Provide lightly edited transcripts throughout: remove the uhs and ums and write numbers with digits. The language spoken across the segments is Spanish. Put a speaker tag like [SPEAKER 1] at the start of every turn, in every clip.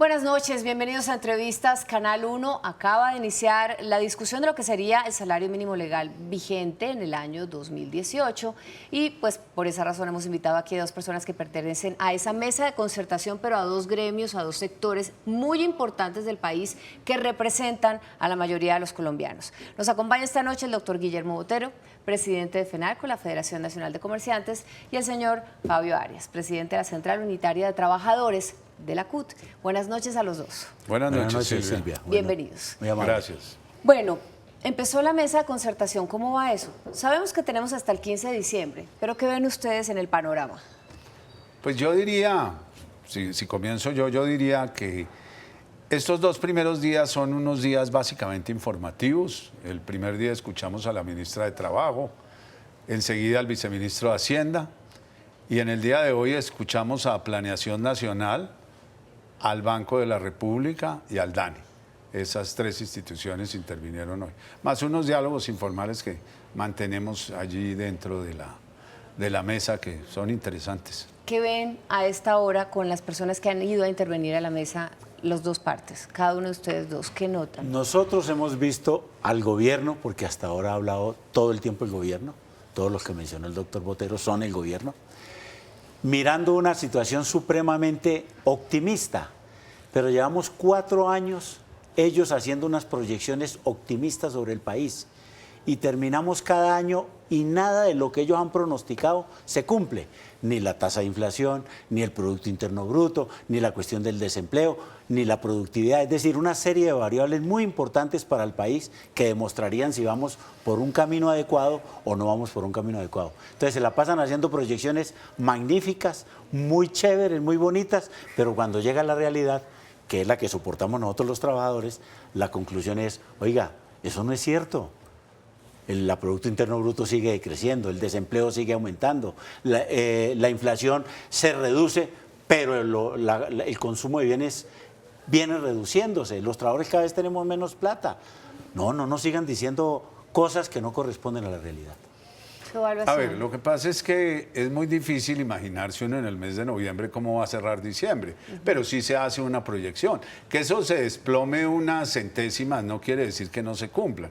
[SPEAKER 1] Buenas noches, bienvenidos a Entrevistas Canal 1. Acaba de iniciar la discusión de lo que sería el salario mínimo legal vigente en el año 2018 y pues por esa razón hemos invitado aquí a dos personas que pertenecen a esa mesa de concertación, pero a dos gremios, a dos sectores muy importantes del país que representan a la mayoría de los colombianos. Nos acompaña esta noche el doctor Guillermo Botero, presidente de FENALCO, la Federación Nacional de Comerciantes, y el señor Fabio Arias, presidente de la Central Unitaria de Trabajadores de la CUT. Buenas noches a los dos.
[SPEAKER 2] Buenas noches, Silvia.
[SPEAKER 1] Bienvenidos.
[SPEAKER 2] Muy amable. Gracias.
[SPEAKER 1] Bueno, empezó la mesa de concertación. ¿Cómo va eso? Sabemos que tenemos hasta el 15 de diciembre, pero ¿qué ven ustedes en el panorama?
[SPEAKER 2] Pues yo diría, si comienzo yo diría que estos dos primeros días son unos días básicamente informativos. El primer día escuchamos a la ministra de Trabajo, enseguida al viceministro de Hacienda, y en el día de hoy escuchamos a Planeación Nacional, al Banco de la República y al DANE. Esas tres instituciones intervinieron hoy, más unos diálogos informales que mantenemos allí dentro de la mesa que son interesantes.
[SPEAKER 1] ¿Qué ven a esta hora con las personas que han ido a intervenir a la mesa, las dos partes? Cada uno de ustedes dos, ¿qué notan?
[SPEAKER 3] Nosotros hemos visto al gobierno, porque hasta ahora ha hablado todo el tiempo el gobierno, todos los que mencionó el doctor Botero son el gobierno, mirando una situación supremamente optimista, pero llevamos 4 años ellos haciendo unas proyecciones optimistas sobre el país y terminamos cada año y nada de lo que ellos han pronosticado se cumple, ni la tasa de inflación, ni el Producto Interno Bruto, ni la cuestión del desempleo, ni la productividad, es decir, una serie de variables muy importantes para el país que demostrarían si vamos por un camino adecuado o no vamos por un camino adecuado. Entonces se la pasan haciendo proyecciones magníficas, muy chéveres, muy bonitas, pero cuando llega la realidad, que es la que soportamos nosotros los trabajadores, la conclusión es, oiga, eso no es cierto. El Producto Interno Bruto sigue creciendo, el desempleo sigue aumentando, la inflación se reduce, pero el consumo de bienes viene reduciéndose, los trabajadores cada vez tenemos menos plata. No sigan diciendo cosas que no corresponden a la realidad.
[SPEAKER 2] A ver, lo que pasa es que es muy difícil imaginarse uno en el mes de noviembre cómo va a cerrar diciembre, pero sí se hace una proyección. Que eso se desplome unas centésimas no quiere decir que no se cumplan.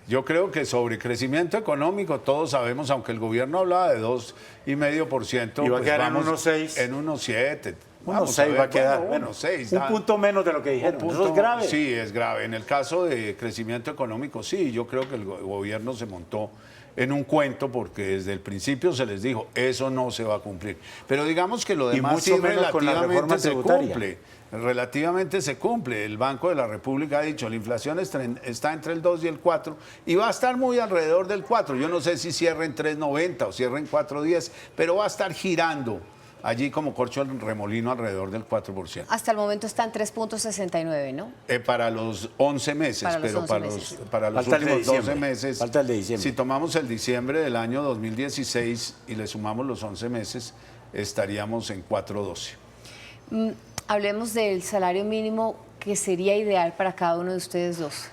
[SPEAKER 2] Yo creo que sobre crecimiento económico todos sabemos, aunque el gobierno hablaba de 2,5%,
[SPEAKER 3] y va a quedar en
[SPEAKER 2] 1,6. En 1,7.
[SPEAKER 3] 1,6 va a quedar.
[SPEAKER 2] Bueno, 1,6.
[SPEAKER 3] Un punto menos de lo que dijeron. Eso es grave.
[SPEAKER 2] Sí, es grave. En el caso de crecimiento económico, sí, yo creo que el gobierno se montó en un cuento porque desde el principio se les dijo, eso no se va a cumplir. Pero digamos que lo demás sí relativamente se cumple. Relativamente se cumple. El Banco de la República ha dicho, la inflación está entre el 2 y el 4 y va a estar muy alrededor del 4. Yo no sé si cierre en 3,90 o cierre en 4,10, pero va a estar girando allí como corcho el remolino alrededor del 4%.
[SPEAKER 1] Hasta el momento está en 3,69, ¿no?
[SPEAKER 2] Para los 11 meses, para los últimos 12 meses.
[SPEAKER 3] Falta el de diciembre.
[SPEAKER 2] Si tomamos el diciembre del año 2016 y le sumamos los 11 meses, estaríamos en 4,12.
[SPEAKER 1] Hablemos del salario mínimo que sería ideal para cada uno de ustedes dos.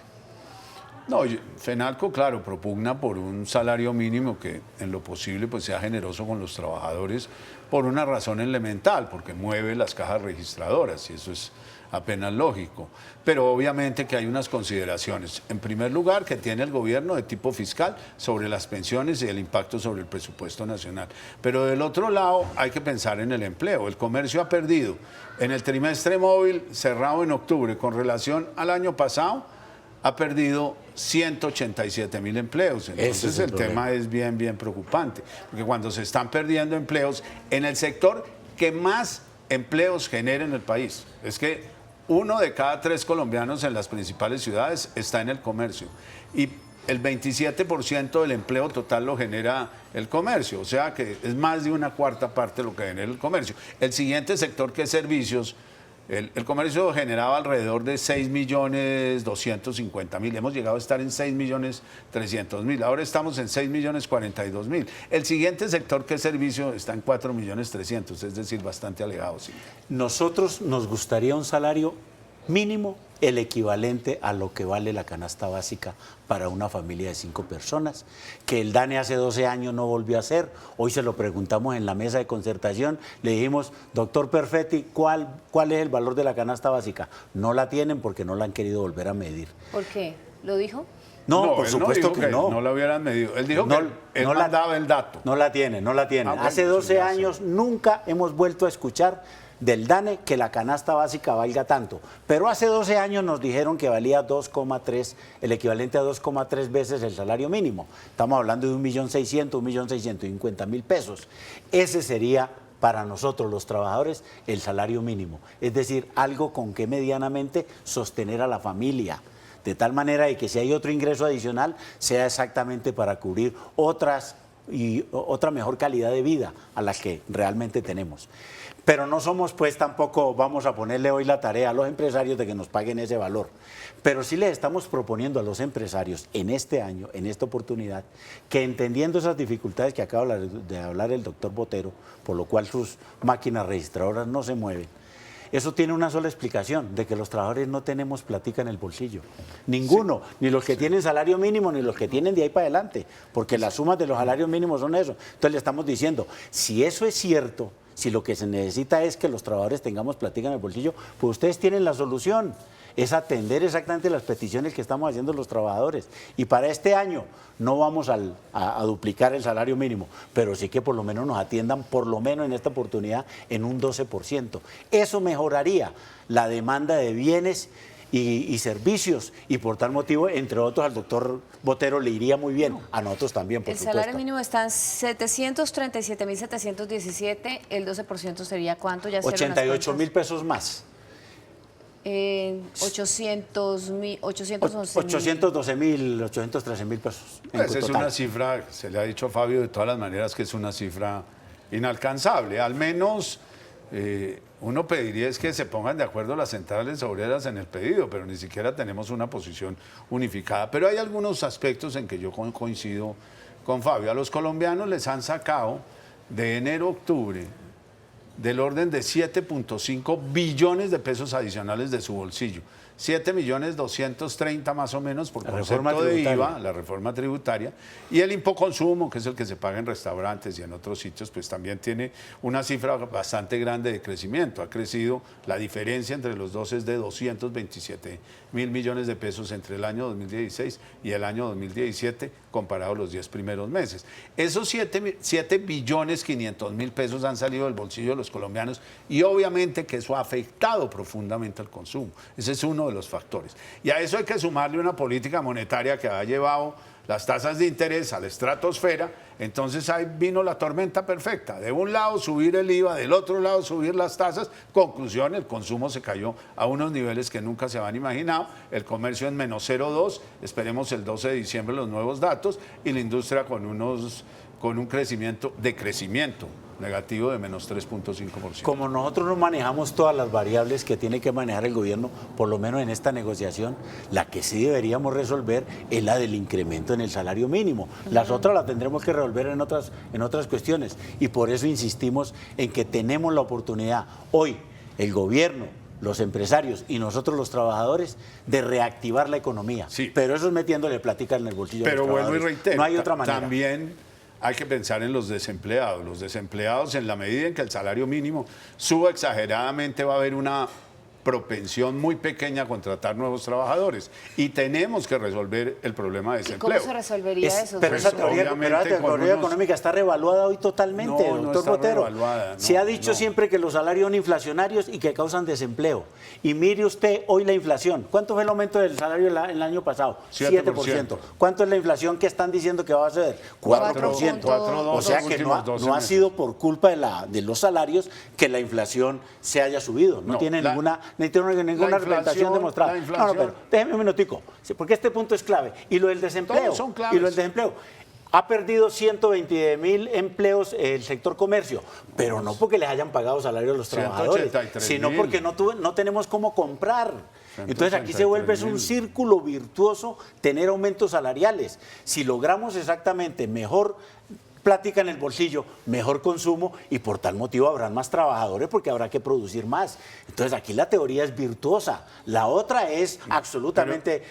[SPEAKER 2] No, FENALCO, claro, propugna por un salario mínimo que en lo posible pues sea generoso con los trabajadores por una razón elemental, porque mueve las cajas registradoras y eso es apenas lógico. Pero obviamente que hay unas consideraciones. En primer lugar, que tiene el gobierno de tipo fiscal sobre las pensiones y el impacto sobre el presupuesto nacional. Pero del otro lado hay que pensar en el empleo. El comercio ha perdido en el trimestre móvil cerrado en octubre con relación al año pasado, ha perdido 187,000 empleos. Entonces el tema es bien preocupante, porque cuando se están perdiendo empleos en el sector que más empleos genera en el país, es que 1 de cada 3 colombianos en las principales ciudades está en el comercio y el 27% del empleo total lo genera el comercio, o sea que es más de una cuarta parte lo que genera el comercio. El siguiente sector, que es servicios, el comercio generaba alrededor de 6,250,000. Hemos llegado a estar en 6,300,000. Ahora estamos en 6,042,000. El siguiente sector, que es servicio, está en 4,300,000, es decir, bastante alejado. Sí.
[SPEAKER 3] Nosotros nos gustaría un salario mínimo el equivalente a lo que vale la canasta básica para una familia de 5 personas, que el DANE hace 12 años no volvió a hacer. Hoy se lo preguntamos en la mesa de concertación, le dijimos, doctor Perfetti, ¿cuál es el valor de la canasta básica? No la tienen porque no la han querido volver a medir.
[SPEAKER 1] ¿Por qué? ¿Lo dijo?
[SPEAKER 3] No, por supuesto que no.
[SPEAKER 2] No lo hubieran medido. Él dijo que él no daba el dato.
[SPEAKER 3] No la tiene, no la tiene.
[SPEAKER 2] Bueno,
[SPEAKER 3] hace 12 años nunca hemos vuelto a escuchar del DANE que la canasta básica valga tanto. Pero hace 12 años nos dijeron que valía 2,3, el equivalente a 2,3 veces el salario mínimo. Estamos hablando de 1.600.000, 1.650.000 pesos. Ese sería para nosotros los trabajadores el salario mínimo. Es decir, algo con que medianamente sostener a la familia. De tal manera de que si hay otro ingreso adicional, sea exactamente para cubrir otra mejor calidad de vida a la que realmente tenemos. Pero no somos, pues tampoco vamos a ponerle hoy la tarea a los empresarios de que nos paguen ese valor. Pero sí les estamos proponiendo a los empresarios en este año, en esta oportunidad, que entendiendo esas dificultades que acaba de hablar el doctor Botero, por lo cual sus máquinas registradoras no se mueven, eso tiene una sola explicación, de que los trabajadores no tenemos platica en el bolsillo. Ninguno, sí, ni los que tienen salario mínimo, ni los que tienen de ahí para adelante, porque las sumas de los salarios mínimos son eso. Entonces le estamos diciendo, si eso es cierto, si lo que se necesita es que los trabajadores tengamos platica en el bolsillo, pues ustedes tienen la solución. Es atender exactamente las peticiones que estamos haciendo los trabajadores. Y para este año no vamos a duplicar el salario mínimo, pero sí que por lo menos nos atiendan, por lo menos en esta oportunidad, en un 12%. Eso mejoraría la demanda de bienes y servicios, y por tal motivo, entre otros, al doctor Botero le iría muy bien, a nosotros también, por supuesto.
[SPEAKER 1] El salario mínimo está en 737.717, el 12% sería ¿cuánto? Ya
[SPEAKER 3] 88.000 pesos más.
[SPEAKER 1] 812.000
[SPEAKER 3] 813.000 pesos.
[SPEAKER 2] Pues es una cifra, se le ha dicho a Fabio de todas las maneras que es una cifra inalcanzable. Al menos uno pediría es que se pongan de acuerdo las centrales obreras en el pedido, pero ni siquiera tenemos una posición unificada. Pero hay algunos aspectos en que yo coincido con Fabio. A los colombianos les han sacado de enero a octubre del orden de 7.5 billones de pesos adicionales de su bolsillo. 7.230.000 más o menos por concepto de IVA, la reforma tributaria, y el impoconsumo, que es el que se paga en restaurantes y en otros sitios, pues también tiene una cifra bastante grande de crecimiento. Ha crecido, la diferencia entre los dos es de 227.000 millones de pesos entre el año 2016 y el año 2017, comparado a los 10 primeros meses. Esos 7.500.000 pesos han salido del bolsillo de los colombianos, y obviamente que eso ha afectado profundamente al consumo. Ese es uno de los factores. Y a eso hay que sumarle una política monetaria que ha llevado las tasas de interés a la estratosfera. Entonces ahí vino la tormenta perfecta. De un lado subir el IVA, del otro lado subir las tasas. Conclusión, el consumo se cayó a unos niveles que nunca se habían imaginado. El comercio en menos 0,2, esperemos el 12 de diciembre los nuevos datos, y la industria con un crecimiento negativo de menos 3.5%.
[SPEAKER 3] Como nosotros no manejamos todas las variables que tiene que manejar el gobierno, por lo menos en esta negociación, la que sí deberíamos resolver es la del incremento en el salario mínimo. Las otras las tendremos que resolver en otras cuestiones, y por eso insistimos en que tenemos la oportunidad hoy, el gobierno, los empresarios y nosotros los trabajadores, de reactivar la economía.
[SPEAKER 2] Sí.
[SPEAKER 3] Pero eso es metiéndole platica en el bolsillo de los
[SPEAKER 2] trabajadores. Pero vuelvo y reitero,
[SPEAKER 3] no hay otra manera.
[SPEAKER 2] También hay que pensar en los desempleados. Los desempleados, en la medida en que el salario mínimo suba exageradamente, va a haber una propensión muy pequeña a contratar nuevos trabajadores, y tenemos que resolver el problema de desempleo.
[SPEAKER 1] ¿Cómo se resolvería eso?
[SPEAKER 3] Pero
[SPEAKER 2] Pues
[SPEAKER 3] esa teoría económica está revaluada hoy totalmente,
[SPEAKER 2] No,
[SPEAKER 3] doctor
[SPEAKER 2] está
[SPEAKER 3] Botero.
[SPEAKER 2] revaluada,
[SPEAKER 3] Se ha dicho siempre que los salarios son inflacionarios y que causan desempleo. Y mire usted hoy la inflación. ¿Cuánto fue el aumento del salario el año pasado? 7%. ¿Cuánto es la inflación que están diciendo que va a ser? 4%.
[SPEAKER 1] 4.2.
[SPEAKER 3] O sea que no ha sido por culpa de los salarios que la inflación se haya subido. No tiene ninguna argumentación demostrada. No, pero déjeme un minutico, porque este punto es clave. Y lo del desempleo. Ha perdido 120.000 empleos el sector comercio, pero no porque les hayan pagado salarios a los trabajadores, sino porque no tenemos cómo comprar. Entonces aquí se vuelve un círculo virtuoso tener aumentos salariales. Si logramos exactamente mejor plática en el bolsillo, mejor consumo y por tal motivo habrán más trabajadores porque habrá que producir más. Entonces aquí la teoría es virtuosa, la otra es absolutamente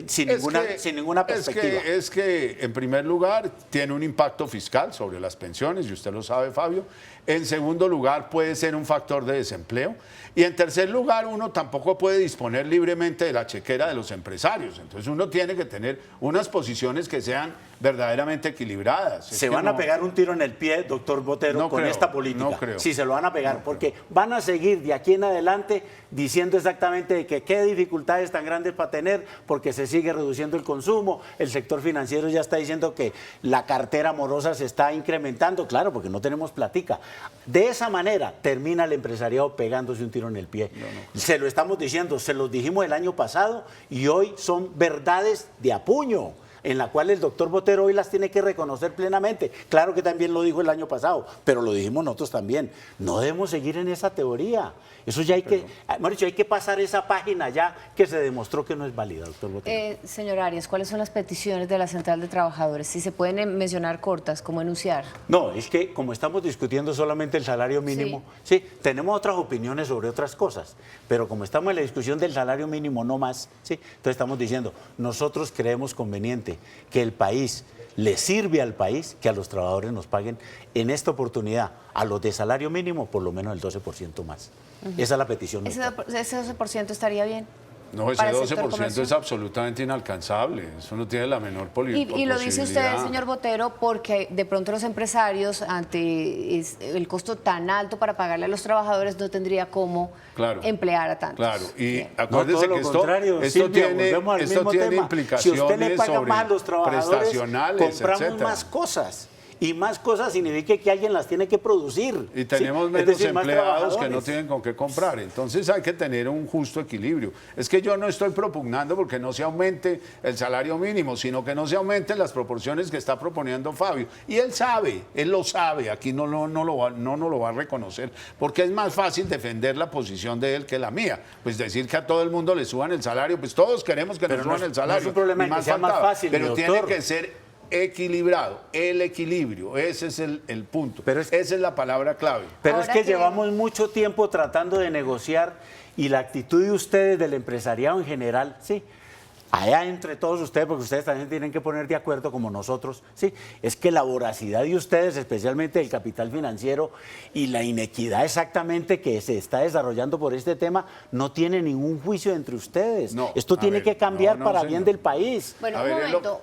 [SPEAKER 3] sin ninguna perspectiva.
[SPEAKER 2] Es que en primer lugar tiene un impacto fiscal sobre las pensiones, y usted lo sabe, Fabio. En segundo lugar puede ser un factor de desempleo. Y en tercer lugar, uno tampoco puede disponer libremente de la chequera de los empresarios. Entonces uno tiene que tener unas posiciones que sean verdaderamente equilibradas.
[SPEAKER 3] Se van a pegar un tiro en el pie, doctor Botero, con esta política.
[SPEAKER 2] No creo.
[SPEAKER 3] Sí, se lo van a pegar, porque van a seguir de aquí en adelante diciendo exactamente que qué dificultades tan grandes para tener, porque se sigue reduciendo el consumo, el sector financiero ya está diciendo que la cartera morosa se está incrementando, claro, porque no tenemos platica. De esa manera termina el empresariado pegándose un tiro en el pie. Se lo estamos diciendo, se los dijimos el año pasado y hoy son verdades de a puño, en la cual el doctor Botero hoy las tiene que reconocer plenamente. Claro que también lo dijo el año pasado, pero lo dijimos nosotros también. No debemos seguir en esa teoría. Eso ya hay que pasar esa página ya que se demostró que no es válida, doctor Botero.
[SPEAKER 1] Señor Arias, ¿cuáles son las peticiones de la Central de Trabajadores? Si se pueden mencionar cortas, ¿cómo enunciar?
[SPEAKER 3] No, es que como estamos discutiendo solamente el salario mínimo, sí, tenemos otras opiniones sobre otras cosas, pero como estamos en la discusión del salario mínimo no más, sí, entonces estamos diciendo, nosotros creemos conveniente que el país le sirve al país que a los trabajadores nos paguen en esta oportunidad a los de salario mínimo por lo menos el 12% más. Esa es la petición.
[SPEAKER 1] ¿Ese 12% estaría bien?
[SPEAKER 2] No, ese 12% es absolutamente inalcanzable. Eso no tiene la menor posibilidad.
[SPEAKER 1] Y lo dice usted, señor Botero, porque de pronto los empresarios, ante el costo tan alto para pagarle a los trabajadores, no tendría cómo emplear a tantos.
[SPEAKER 2] Claro, y acuérdese que esto tiene implicaciones
[SPEAKER 3] si usted le paga más a los trabajadores,
[SPEAKER 2] prestacionales,
[SPEAKER 3] compramos
[SPEAKER 2] etcétera.
[SPEAKER 3] más cosas. Y más cosas significa que alguien las tiene que producir.
[SPEAKER 2] Y tenemos menos empleados que no tienen con qué comprar. Entonces hay que tener un justo equilibrio. Es que yo no estoy propugnando porque no se aumente el salario mínimo, sino que no se aumenten las proporciones que está proponiendo Fabio. Y él lo sabe, aquí no lo va a reconocer, porque es más fácil defender la posición de él que la mía. Pues decir que a todo el mundo le suban el salario, pues todos queremos que nos suban el salario.
[SPEAKER 3] No es un problema que sea más fácil,
[SPEAKER 2] pero tiene que ser equilibrado, el equilibrio, ese es el punto, esa es la palabra clave.
[SPEAKER 3] Pero es que llevamos mucho tiempo tratando de negociar y la actitud de ustedes, del empresariado en general, sí, allá entre todos ustedes, porque ustedes también tienen que poner de acuerdo como nosotros, sí, es que la voracidad de ustedes, especialmente del capital financiero y la inequidad exactamente que se está desarrollando por este tema, no tiene ningún juicio entre ustedes. Esto tiene que cambiar para bien del país.
[SPEAKER 1] Bueno,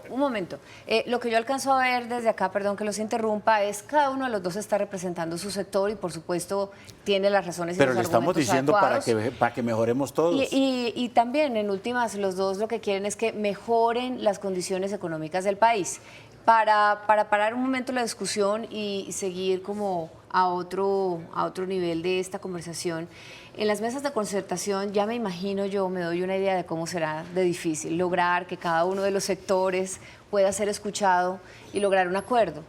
[SPEAKER 1] un momento. Lo que yo alcanzo a ver desde acá, perdón que los interrumpa, es cada uno de los dos está representando su sector y por supuesto tiene las razones y los argumentos
[SPEAKER 3] estamos diciendo
[SPEAKER 1] adecuados.
[SPEAKER 3] para que mejoremos todos.
[SPEAKER 1] Y también, en últimas, los dos lo que quieren es que mejoren las condiciones económicas del país. Para parar un momento la discusión y seguir como a otro nivel de esta conversación, en las mesas de concertación ya me imagino me doy una idea de cómo será de difícil lograr que cada uno de los sectores pueda ser escuchado y lograr un acuerdo.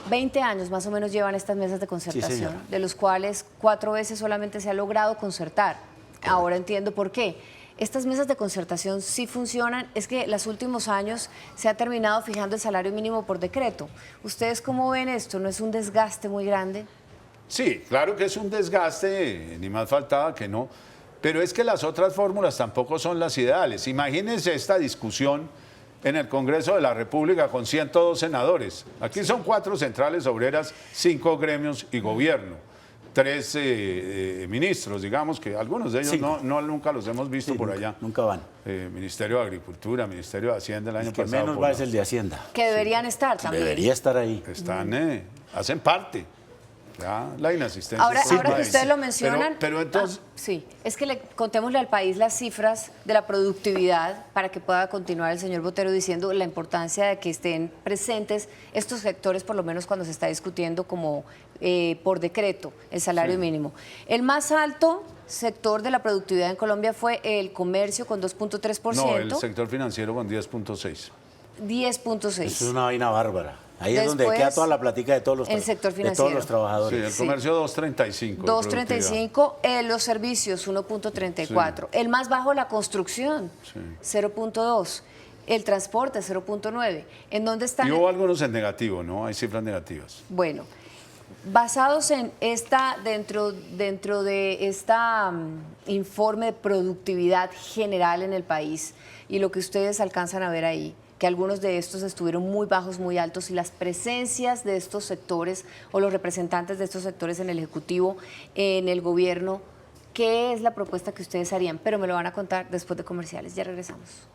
[SPEAKER 1] 20 años más o menos llevan estas mesas de concertación, de los cuales 4 veces solamente se ha logrado concertar. Ahora entiendo por qué. Estas mesas de concertación sí funcionan, es que en los últimos años se ha terminado fijando el salario mínimo por decreto. ¿Ustedes cómo ven esto? ¿No es un desgaste muy grande?
[SPEAKER 2] Sí, claro que es un desgaste, ni más faltaba que no, pero es que las otras fórmulas tampoco son las ideales. Imagínense esta discusión en el Congreso de la República con 102 senadores. Aquí son 4 centrales obreras, 5 gremios y gobierno. 3 ministros, digamos, que algunos de ellos nunca los hemos visto por allá.
[SPEAKER 3] Nunca van.
[SPEAKER 2] Ministerio de Agricultura, Ministerio de Hacienda el año pasado.
[SPEAKER 3] El que menos va es el de Hacienda.
[SPEAKER 1] Que deberían estar también.
[SPEAKER 3] Debería estar ahí.
[SPEAKER 2] Están, hacen parte. Ya, la inasistencia.
[SPEAKER 1] Ahora que ustedes lo mencionan,
[SPEAKER 2] pero entonces...
[SPEAKER 1] sí, es que contémosle al país las cifras de la productividad para que pueda continuar el señor Botero diciendo la importancia de que estén presentes estos sectores, por lo menos cuando se está discutiendo como por decreto el salario mínimo. El más alto sector de la productividad en Colombia fue el comercio con 2.3%.
[SPEAKER 2] No, el sector financiero con 10.6%.
[SPEAKER 1] 10.6%.
[SPEAKER 3] Eso es una vaina bárbara. Ahí es donde queda toda la plática de todos los, de todos los trabajadores.
[SPEAKER 2] Sí, el comercio 2.35.
[SPEAKER 1] 2.35, los servicios 1.34. El más bajo la construcción, 0.2. el transporte 0.9. ¿En dónde están?
[SPEAKER 2] Y hubo algunos en negativo, ¿no? Hay cifras negativas.
[SPEAKER 1] Bueno, basados en dentro de esta informe de productividad general en el país y lo que ustedes alcanzan a ver ahí, que algunos de estos estuvieron muy bajos, muy altos, y las presencias de estos sectores o los representantes de estos sectores en el Ejecutivo, en el Gobierno, ¿qué es la propuesta que ustedes harían? Pero me lo van a contar después de comerciales. Ya regresamos.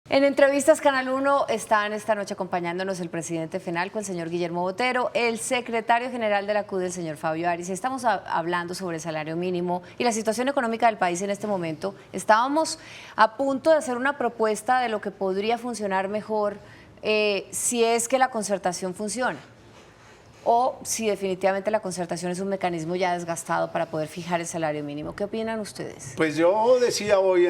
[SPEAKER 1] En entrevistas Canal 1 están esta noche acompañándonos el presidente FENALCO, el señor Guillermo Botero, el secretario general de la CUD, el señor Fabio Arias. Estamos hablando sobre el salario mínimo y la situación económica del país en este momento. Estábamos a punto de hacer una propuesta de lo que podría funcionar mejor si es que la concertación funciona, o si definitivamente la concertación es un mecanismo ya desgastado para poder fijar el salario mínimo. ¿Qué opinan ustedes?
[SPEAKER 2] Pues yo decía hoy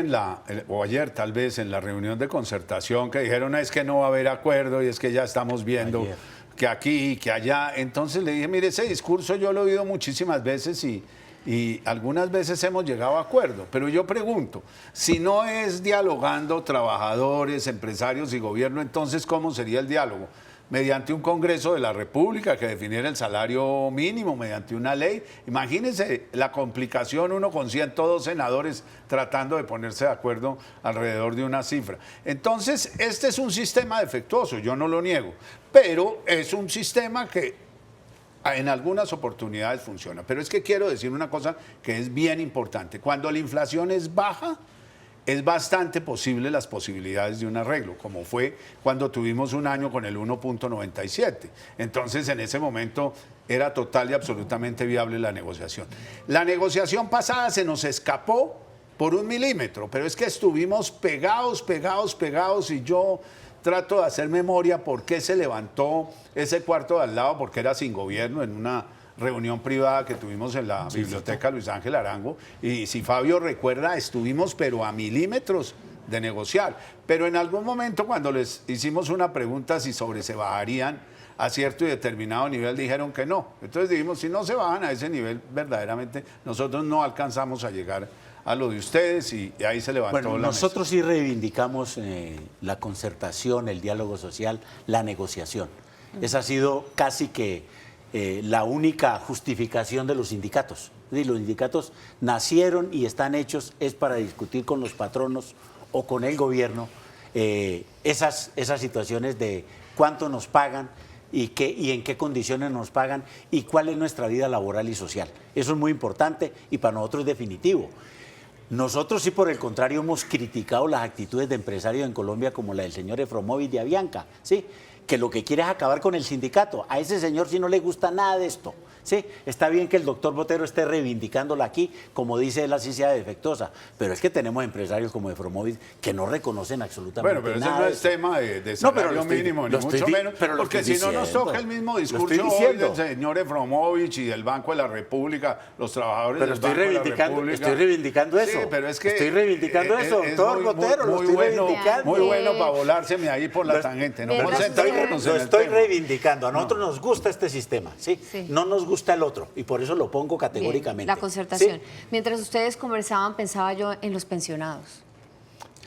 [SPEAKER 2] o ayer tal vez en la reunión de concertación, que dijeron es que no va a haber acuerdo y es que ya estamos viendo que aquí y que allá. Entonces le dije, mire, ese discurso yo lo he oído muchísimas veces y algunas veces hemos llegado a acuerdo, pero yo pregunto, si no es dialogando trabajadores, empresarios y gobierno, entonces ¿cómo sería el diálogo? Mediante un Congreso de la República que definiera el salario mínimo, mediante una ley. Imagínense la complicación, uno con 102 senadores tratando de ponerse de acuerdo alrededor de una cifra. Entonces, este es un sistema defectuoso, yo no lo niego, pero es un sistema que en algunas oportunidades funciona. Pero es que quiero decir una cosa que es bien importante. Cuando la inflación es baja, es bastante posible las posibilidades de un arreglo, como fue cuando tuvimos un año con el 1.97. Entonces, en ese momento era total y absolutamente viable la negociación. La negociación pasada se nos escapó por 1 milímetro, pero es que estuvimos pegados, y yo trato de hacer memoria por qué se levantó ese cuarto de al lado, porque era sin gobierno, en una reunión privada que tuvimos en la biblioteca Luis Ángel Arango, y si Fabio recuerda, estuvimos pero a milímetros de negociar, pero en algún momento cuando les hicimos una pregunta si se bajarían a cierto y determinado nivel, dijeron que no. Entonces dijimos, si no se bajan a ese nivel, verdaderamente nosotros no alcanzamos a llegar a lo de ustedes, y ahí se levantó la
[SPEAKER 3] nosotros
[SPEAKER 2] mesa.
[SPEAKER 3] sí reivindicamos la concertación, el diálogo social, la negociación. Esa ha sido casi que la única justificación de los sindicatos. Los sindicatos nacieron y están hechos es para discutir con los patronos o con el gobierno esas situaciones de cuánto nos pagan y en qué condiciones nos pagan y cuál es nuestra vida laboral y social. Eso es muy importante y para nosotros es definitivo. Nosotros sí, por el contrario, hemos criticado las actitudes de empresarios en Colombia como la del señor Efromovich de Avianca, ¿sí?, que lo que quiere es acabar con el sindicato. A ese señor sí no le gusta nada de esto. Sí, está bien que el doctor Botero esté reivindicándola aquí, como dice él, así sea defectuosa, pero es que tenemos empresarios como Efromovich que no reconocen absolutamente nada.
[SPEAKER 2] Bueno, pero ese no es tema de salario mínimo, ni mucho menos, porque si no nos toca el mismo discurso hoy del señor Efromovich y del Banco de la República, los trabajadores del Banco de la República.
[SPEAKER 3] Estoy reivindicando eso.
[SPEAKER 2] Sí, pero es que
[SPEAKER 3] estoy reivindicando eso, doctor Botero, lo estoy reivindicando.
[SPEAKER 2] Muy bueno para volárseme ahí por la tangente. No,
[SPEAKER 3] lo estoy reivindicando. A nosotros nos gusta este sistema, ¿sí? No nos gusta el otro, y por eso lo pongo categóricamente.
[SPEAKER 1] Bien, la concertación.
[SPEAKER 3] ¿Sí?
[SPEAKER 1] Mientras ustedes conversaban, pensaba yo en los pensionados.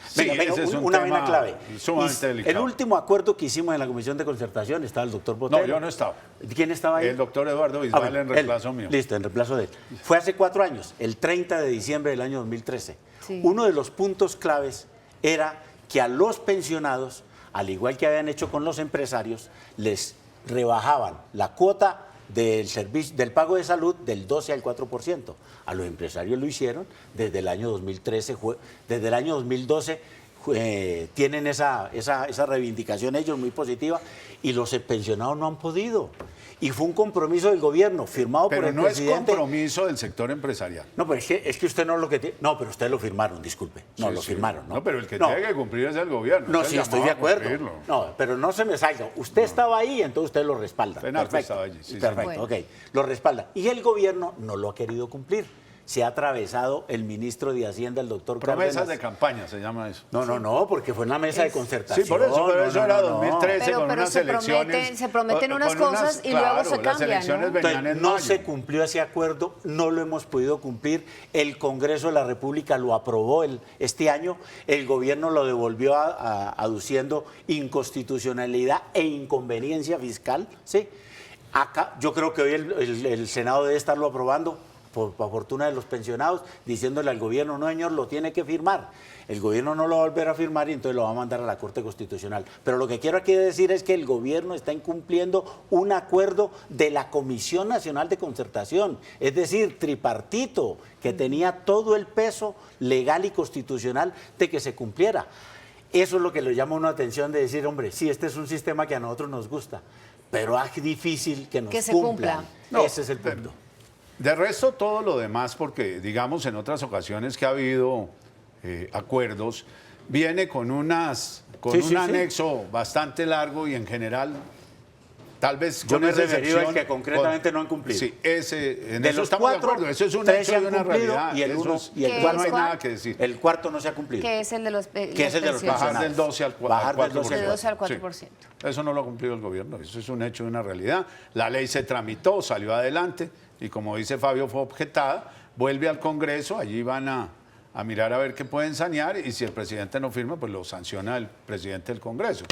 [SPEAKER 3] Sí, venga, una vaina clave.
[SPEAKER 2] Sumamente delicado.
[SPEAKER 3] El último acuerdo que hicimos en la Comisión de Concertación estaba el doctor Botero.
[SPEAKER 2] No, yo no estaba.
[SPEAKER 3] ¿Quién estaba ahí?
[SPEAKER 2] El doctor Eduardo Bisbal, en reemplazo mío.
[SPEAKER 3] Listo, en reemplazo de él. Fue hace 4 años, el 30 de diciembre del año 2013.
[SPEAKER 1] Sí.
[SPEAKER 3] Uno de los puntos claves era que a los pensionados, al igual que habían hecho con los empresarios, les rebajaban la cuota del pago de salud del 12 al 4%. A los empresarios lo hicieron desde el año 2013, desde el año 2012 tienen esa reivindicación ellos muy positiva, y los pensionados no han podido. Y fue un compromiso del gobierno firmado por el presidente.
[SPEAKER 2] Pero no es compromiso del sector empresarial.
[SPEAKER 3] No, pero es que usted no es lo que tiene. No, pero ustedes lo firmaron, disculpe. No,
[SPEAKER 2] Sí,
[SPEAKER 3] lo
[SPEAKER 2] sí.
[SPEAKER 3] firmaron. No,
[SPEAKER 2] pero el que tiene que cumplir es el gobierno.
[SPEAKER 3] No,
[SPEAKER 2] Es el
[SPEAKER 3] sí, estoy de
[SPEAKER 2] llamado a
[SPEAKER 3] acuerdo.
[SPEAKER 2] cumplirlo.
[SPEAKER 3] No, pero no se me salga. Usted estaba ahí, entonces usted lo respalda.
[SPEAKER 2] FENALCO
[SPEAKER 3] Perfecto.
[SPEAKER 2] estaba allí, sí,
[SPEAKER 3] Perfecto,
[SPEAKER 1] señor.
[SPEAKER 3] ok. Lo respalda. Y el gobierno no lo ha querido cumplir. se ha atravesado el ministro de Hacienda, el doctor
[SPEAKER 2] Promesas
[SPEAKER 3] Cárdenas.
[SPEAKER 2] de campaña se llama eso.
[SPEAKER 3] No, porque fue en la mesa de concertación.
[SPEAKER 2] Sí, por eso era 2013 con
[SPEAKER 1] Pero
[SPEAKER 2] unas
[SPEAKER 1] se
[SPEAKER 2] elecciones.
[SPEAKER 1] se prometen
[SPEAKER 2] con
[SPEAKER 1] unas cosas y luego se
[SPEAKER 2] las
[SPEAKER 1] cambian,
[SPEAKER 2] elecciones
[SPEAKER 1] ¿no?
[SPEAKER 2] venían
[SPEAKER 3] Entonces,
[SPEAKER 2] en
[SPEAKER 3] no
[SPEAKER 2] mayo.
[SPEAKER 3] se cumplió ese acuerdo, no lo hemos podido cumplir. El Congreso de la República lo aprobó este año, el gobierno lo devolvió aduciendo inconstitucionalidad e inconveniencia fiscal. ¿Sí? Acá, yo creo que hoy el Senado debe estarlo aprobando, por fortuna de los pensionados, diciéndole al gobierno, no señor, lo tiene que firmar. El gobierno no lo va a volver a firmar y entonces lo va a mandar a la Corte Constitucional. Pero lo que quiero aquí decir es que el gobierno está incumpliendo un acuerdo de la Comisión Nacional de Concertación, es decir, tripartito, que tenía todo el peso legal y constitucional de que se cumpliera. Eso es lo que le llama una atención de decir, hombre, sí, este es un sistema que a nosotros nos gusta, pero es difícil que nos
[SPEAKER 1] Que se
[SPEAKER 3] cumplan.
[SPEAKER 1] cumpla.
[SPEAKER 2] No,
[SPEAKER 3] Ese es el punto.
[SPEAKER 2] De resto, todo lo demás, porque digamos en otras ocasiones que ha habido acuerdos, viene con un anexo bastante largo y en general, tal vez
[SPEAKER 3] Yo
[SPEAKER 2] con
[SPEAKER 3] me he
[SPEAKER 2] esa
[SPEAKER 3] referido al
[SPEAKER 2] excepción,
[SPEAKER 3] que concretamente no han cumplido.
[SPEAKER 2] Sí, en
[SPEAKER 3] De
[SPEAKER 2] eso
[SPEAKER 3] los
[SPEAKER 2] estamos de
[SPEAKER 3] 4,
[SPEAKER 2] acuerdo. Eso es un
[SPEAKER 3] 3
[SPEAKER 2] hecho
[SPEAKER 3] se
[SPEAKER 2] y
[SPEAKER 3] han
[SPEAKER 2] una
[SPEAKER 3] cumplido
[SPEAKER 2] realidad.
[SPEAKER 3] y el
[SPEAKER 2] Eso
[SPEAKER 3] 1
[SPEAKER 2] es-
[SPEAKER 3] y el
[SPEAKER 1] ¿Qué
[SPEAKER 2] no hay
[SPEAKER 3] 4.
[SPEAKER 2] nada que decir.
[SPEAKER 3] El cuarto no se ha cumplido.
[SPEAKER 1] Que es el de los
[SPEAKER 3] Que es el de los
[SPEAKER 1] pensionados.
[SPEAKER 2] Bajar del 12 al
[SPEAKER 3] Bajar del
[SPEAKER 2] 4%.
[SPEAKER 1] De 12 al 4%.
[SPEAKER 2] Sí. Eso no lo ha cumplido el gobierno, eso es un hecho y una realidad. La ley se tramitó, salió adelante y como dice Fabio, fue objetada, vuelve al Congreso, allí van a mirar a ver qué pueden sanear y si el presidente no firma, pues lo sanciona el presidente del Congreso.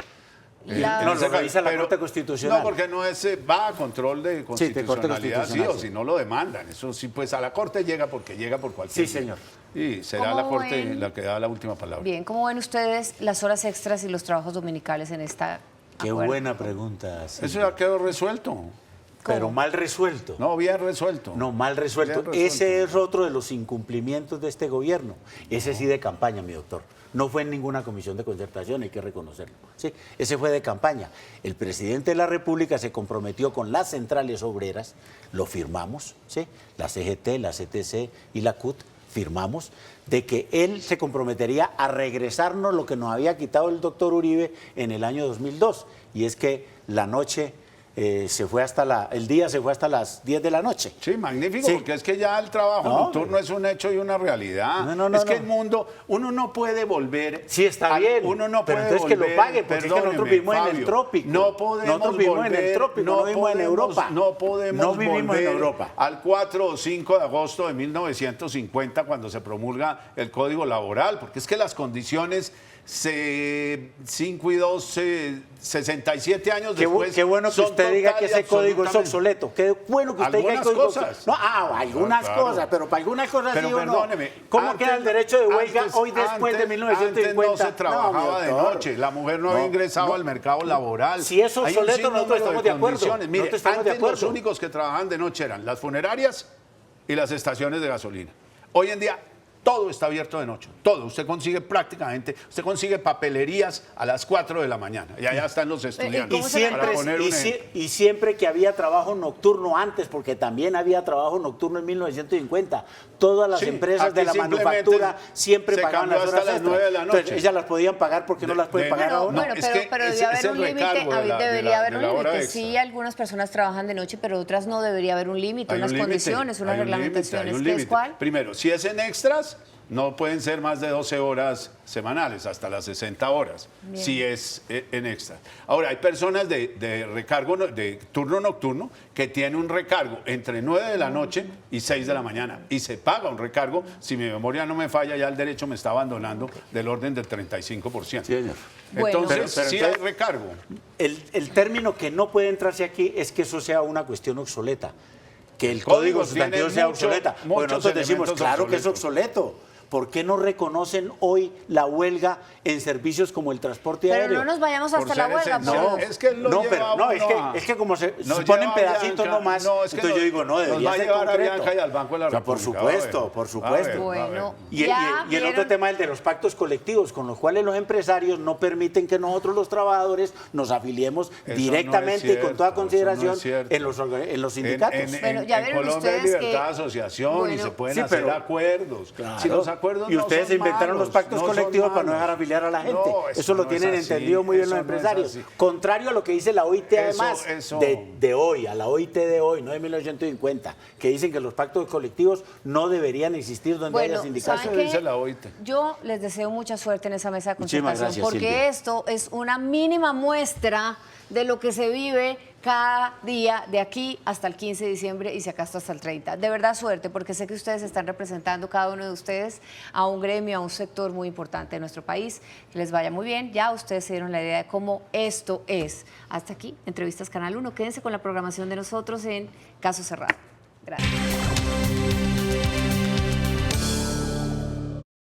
[SPEAKER 1] La-
[SPEAKER 3] No,
[SPEAKER 2] En ese
[SPEAKER 3] lo revisa la
[SPEAKER 2] pero-
[SPEAKER 3] Corte Constitucional.
[SPEAKER 2] No, porque no es, va a control de
[SPEAKER 3] Sí, de Corte
[SPEAKER 2] constitucionalidad, sí,
[SPEAKER 3] Constitucional,
[SPEAKER 2] o
[SPEAKER 3] sí.
[SPEAKER 2] si no lo demandan. Eso sí, pues a la Corte llega porque llega por cualquier
[SPEAKER 3] Sí,
[SPEAKER 2] vía.
[SPEAKER 3] señor.
[SPEAKER 2] Y será
[SPEAKER 1] ¿Cómo
[SPEAKER 2] la Corte
[SPEAKER 1] ven?
[SPEAKER 2] la que da la última palabra.
[SPEAKER 1] Bien, ¿cómo ven ustedes las horas extras y los trabajos dominicales en esta
[SPEAKER 3] Qué
[SPEAKER 1] acuerdo?
[SPEAKER 3] buena pregunta.
[SPEAKER 2] Eso
[SPEAKER 3] Silvia.
[SPEAKER 2] ya quedó resuelto.
[SPEAKER 3] Pero
[SPEAKER 1] ¿Cómo?
[SPEAKER 3] mal resuelto.
[SPEAKER 2] No, bien resuelto.
[SPEAKER 3] No, mal resuelto.
[SPEAKER 2] Bien resuelto.
[SPEAKER 3] Ese es otro de los incumplimientos de este gobierno. Ese sí de campaña, mi doctor. No fue en ninguna comisión de concertación, hay que reconocerlo. ¿Sí? Ese fue de campaña. El presidente de la República se comprometió con las centrales obreras, lo firmamos, ¿sí? La CGT, la CTC y la CUT, firmamos, de que él se comprometería a regresarnos lo que nos había quitado el doctor Uribe en el año 2002. Y es que la noche se fue el día se fue hasta las 10 de la noche.
[SPEAKER 2] Sí, magnífico,
[SPEAKER 3] Sí.
[SPEAKER 2] porque es que ya el trabajo
[SPEAKER 3] No,
[SPEAKER 2] nocturno es un hecho y una realidad.
[SPEAKER 3] No,
[SPEAKER 2] es que
[SPEAKER 3] no.
[SPEAKER 2] el mundo, uno no puede volver.
[SPEAKER 3] Sí, está bien,
[SPEAKER 2] Uno no
[SPEAKER 3] pero
[SPEAKER 2] puede
[SPEAKER 3] entonces que lo
[SPEAKER 2] volver,
[SPEAKER 3] pague, porque es que nosotros
[SPEAKER 2] perdóneme,
[SPEAKER 3] vivimos en el
[SPEAKER 2] Fabio,
[SPEAKER 3] trópico.
[SPEAKER 2] No podemos
[SPEAKER 3] Nosotros vivimos en el
[SPEAKER 2] volver,
[SPEAKER 3] trópico, no vivimos en Europa.
[SPEAKER 2] No podemos
[SPEAKER 3] No vivimos en
[SPEAKER 2] volver
[SPEAKER 3] Europa.
[SPEAKER 2] al 4 o 5 de agosto de 1950 cuando se promulga el Código Laboral, porque es que las condiciones 5 y 2, 67 años después.
[SPEAKER 3] Qué bueno que
[SPEAKER 2] son
[SPEAKER 3] usted diga
[SPEAKER 2] total
[SPEAKER 3] que
[SPEAKER 2] y
[SPEAKER 3] ese código es
[SPEAKER 2] absolutamente-
[SPEAKER 3] obsoleto. Qué bueno que usted diga que el
[SPEAKER 2] Algunas
[SPEAKER 3] código
[SPEAKER 2] cosas.
[SPEAKER 3] No, algunas
[SPEAKER 2] Claro.
[SPEAKER 3] cosas, pero para algunas cosas
[SPEAKER 2] Pero
[SPEAKER 3] sí o no.
[SPEAKER 2] perdóneme,
[SPEAKER 3] ¿Cómo
[SPEAKER 2] antes-
[SPEAKER 3] queda el derecho de huelga
[SPEAKER 2] antes-
[SPEAKER 3] hoy después de
[SPEAKER 2] antes-
[SPEAKER 3] 1950?
[SPEAKER 2] Antes no se trabajaba
[SPEAKER 3] mi
[SPEAKER 2] de
[SPEAKER 3] doctor.
[SPEAKER 2] noche, la mujer no había ingresado al mercado laboral.
[SPEAKER 3] Si es
[SPEAKER 2] Hay un
[SPEAKER 3] obsoleto,
[SPEAKER 2] sinnúmero
[SPEAKER 3] nosotros estamos de acuerdo.
[SPEAKER 2] condiciones. Mire,
[SPEAKER 3] Nosotros estamos de
[SPEAKER 2] antes los
[SPEAKER 3] acuerdo.
[SPEAKER 2] únicos que trabajaban de noche eran las funerarias y las estaciones de gasolina. Hoy en día todo está abierto de noche, todo. Usted consigue papelerías a las 4 de la mañana y allá están los estudiantes.
[SPEAKER 3] Y
[SPEAKER 1] ¿Cómo se
[SPEAKER 2] para
[SPEAKER 3] siempre,
[SPEAKER 2] poner un ejemplo.
[SPEAKER 3] y siempre que había trabajo nocturno antes, porque también había trabajo nocturno en 1950, todas las
[SPEAKER 2] Sí,
[SPEAKER 3] empresas de
[SPEAKER 2] aquí
[SPEAKER 3] la
[SPEAKER 2] simplemente
[SPEAKER 3] manufactura siempre
[SPEAKER 2] se
[SPEAKER 3] pagaban
[SPEAKER 2] cambió
[SPEAKER 3] las
[SPEAKER 2] hasta
[SPEAKER 3] horas
[SPEAKER 2] las
[SPEAKER 3] extras.
[SPEAKER 2] 9 de la
[SPEAKER 3] Entonces,
[SPEAKER 2] noche.
[SPEAKER 3] ellas las podían pagar porque no las pueden pagar
[SPEAKER 2] no,
[SPEAKER 3] ahora.
[SPEAKER 1] Bueno,
[SPEAKER 2] es
[SPEAKER 1] pero
[SPEAKER 2] que
[SPEAKER 1] debía
[SPEAKER 2] ese
[SPEAKER 1] haber
[SPEAKER 2] es el
[SPEAKER 1] un límite,
[SPEAKER 2] recargo de la-
[SPEAKER 1] debería haber
[SPEAKER 2] de
[SPEAKER 1] un
[SPEAKER 2] la hora
[SPEAKER 1] límite.
[SPEAKER 2] extra.
[SPEAKER 1] Sí, algunas personas trabajan de noche, pero otras no, debería haber un límite,
[SPEAKER 2] Hay
[SPEAKER 1] unas
[SPEAKER 2] un límite,
[SPEAKER 1] condiciones, unas
[SPEAKER 2] hay un límite,
[SPEAKER 1] reglamentaciones.
[SPEAKER 2] hay un
[SPEAKER 1] ¿Qué es
[SPEAKER 2] límite.
[SPEAKER 1] cuál?
[SPEAKER 2] Primero, si es en extras, no pueden ser más de 12 horas semanales, hasta las 60 horas,
[SPEAKER 1] Bien.
[SPEAKER 2] si es en extras. Ahora, hay personas de recargo, de turno nocturno, que tienen un recargo entre 9 de la noche y 6 de la mañana, y se paga un recargo, si mi memoria no me falla, ya el derecho me está abandonando, del orden del 35%.
[SPEAKER 3] Sí, señor.
[SPEAKER 1] Bueno.
[SPEAKER 2] Entonces,
[SPEAKER 3] Pero
[SPEAKER 2] sí
[SPEAKER 3] entonces-
[SPEAKER 2] hay recargo.
[SPEAKER 3] El término que no puede entrarse aquí es que eso sea una cuestión obsoleta. Que el
[SPEAKER 2] código
[SPEAKER 3] código sustantivo
[SPEAKER 2] tiene
[SPEAKER 3] sea
[SPEAKER 2] mucho-
[SPEAKER 3] obsoleta.
[SPEAKER 2] muchos
[SPEAKER 3] Bueno, nosotros decimos,
[SPEAKER 2] elementos
[SPEAKER 3] claro que es
[SPEAKER 2] obsoletos.
[SPEAKER 3] obsoleto. ¿Por qué no reconocen hoy la huelga en servicios como el transporte
[SPEAKER 1] Pero
[SPEAKER 3] aéreo?
[SPEAKER 1] no nos vayamos
[SPEAKER 2] Por
[SPEAKER 1] hasta la
[SPEAKER 2] ser
[SPEAKER 1] huelga.
[SPEAKER 2] esencial.
[SPEAKER 1] por Dios.
[SPEAKER 2] Es que él lo
[SPEAKER 3] no,
[SPEAKER 2] lleva
[SPEAKER 3] pero
[SPEAKER 2] a
[SPEAKER 3] no,
[SPEAKER 2] uno a-
[SPEAKER 3] es que como se
[SPEAKER 2] Nos
[SPEAKER 3] ponen
[SPEAKER 2] lleva a
[SPEAKER 3] pedacitos
[SPEAKER 2] Bianca.
[SPEAKER 3] nomás,
[SPEAKER 2] No, es que
[SPEAKER 3] entonces yo digo, no, debería
[SPEAKER 2] nos va a
[SPEAKER 3] ser
[SPEAKER 2] llevar a
[SPEAKER 3] concreto.
[SPEAKER 2] Bianca y al Banco de la
[SPEAKER 3] O sea, por
[SPEAKER 2] República,
[SPEAKER 3] supuesto,
[SPEAKER 2] va a ver,
[SPEAKER 3] por
[SPEAKER 2] va a
[SPEAKER 3] supuesto.
[SPEAKER 2] ver, va a ver.
[SPEAKER 1] Bueno,
[SPEAKER 3] Y
[SPEAKER 1] ya
[SPEAKER 3] el otro
[SPEAKER 1] vieron-
[SPEAKER 3] tema es el de los pactos colectivos, con los cuales los empresarios no permiten que nosotros los trabajadores nos afiliemos
[SPEAKER 2] Eso
[SPEAKER 3] directamente
[SPEAKER 2] no es
[SPEAKER 3] y con toda
[SPEAKER 2] cierto,
[SPEAKER 3] consideración
[SPEAKER 2] eso no es cierto.
[SPEAKER 3] en los sindicatos.
[SPEAKER 1] Bueno, ya
[SPEAKER 2] en
[SPEAKER 1] vieron
[SPEAKER 2] Colombia hay
[SPEAKER 1] ustedes que-
[SPEAKER 2] libertad de asociación y
[SPEAKER 1] bueno,
[SPEAKER 2] se pueden
[SPEAKER 3] sí,
[SPEAKER 2] hacer
[SPEAKER 3] pero-
[SPEAKER 2] acuerdos.
[SPEAKER 3] Claro.
[SPEAKER 2] Si los acuerdos
[SPEAKER 3] Y
[SPEAKER 2] no
[SPEAKER 3] ustedes
[SPEAKER 2] son
[SPEAKER 3] inventaron
[SPEAKER 2] malos,
[SPEAKER 3] los pactos
[SPEAKER 2] no son
[SPEAKER 3] colectivos para no
[SPEAKER 2] malos.
[SPEAKER 3] dejar afiliar a la gente.
[SPEAKER 2] No,
[SPEAKER 3] eso lo
[SPEAKER 2] no
[SPEAKER 3] tienen
[SPEAKER 2] es así,
[SPEAKER 3] entendido muy bien
[SPEAKER 2] eso
[SPEAKER 3] los
[SPEAKER 2] no es
[SPEAKER 3] empresarios.
[SPEAKER 2] así.
[SPEAKER 3] Contrario a lo que dice la OIT además,
[SPEAKER 2] eso-
[SPEAKER 3] de hoy, a la OIT de hoy, no de 1950, que dicen que los pactos colectivos no deberían existir donde haya
[SPEAKER 1] Bueno,
[SPEAKER 3] sindicatos.
[SPEAKER 1] ¿saben
[SPEAKER 2] Eso dice
[SPEAKER 1] qué?
[SPEAKER 2] la OIT.
[SPEAKER 1] Yo les deseo mucha suerte en esa mesa de
[SPEAKER 3] Muchísimas
[SPEAKER 1] concertación,
[SPEAKER 3] gracias,
[SPEAKER 1] porque
[SPEAKER 3] Silvia.
[SPEAKER 1] esto es una mínima muestra de lo que se vive cada día de aquí hasta el 15 de diciembre y si acaso hasta el 30. De verdad suerte, porque sé que ustedes están representando, cada uno de ustedes, a un gremio, a un sector muy importante de nuestro país. Que les vaya muy bien. Ya ustedes se dieron la idea de cómo esto es. Hasta aquí, Entrevistas Canal 1. Quédense con la programación de nosotros en Caso Cerrado. Gracias.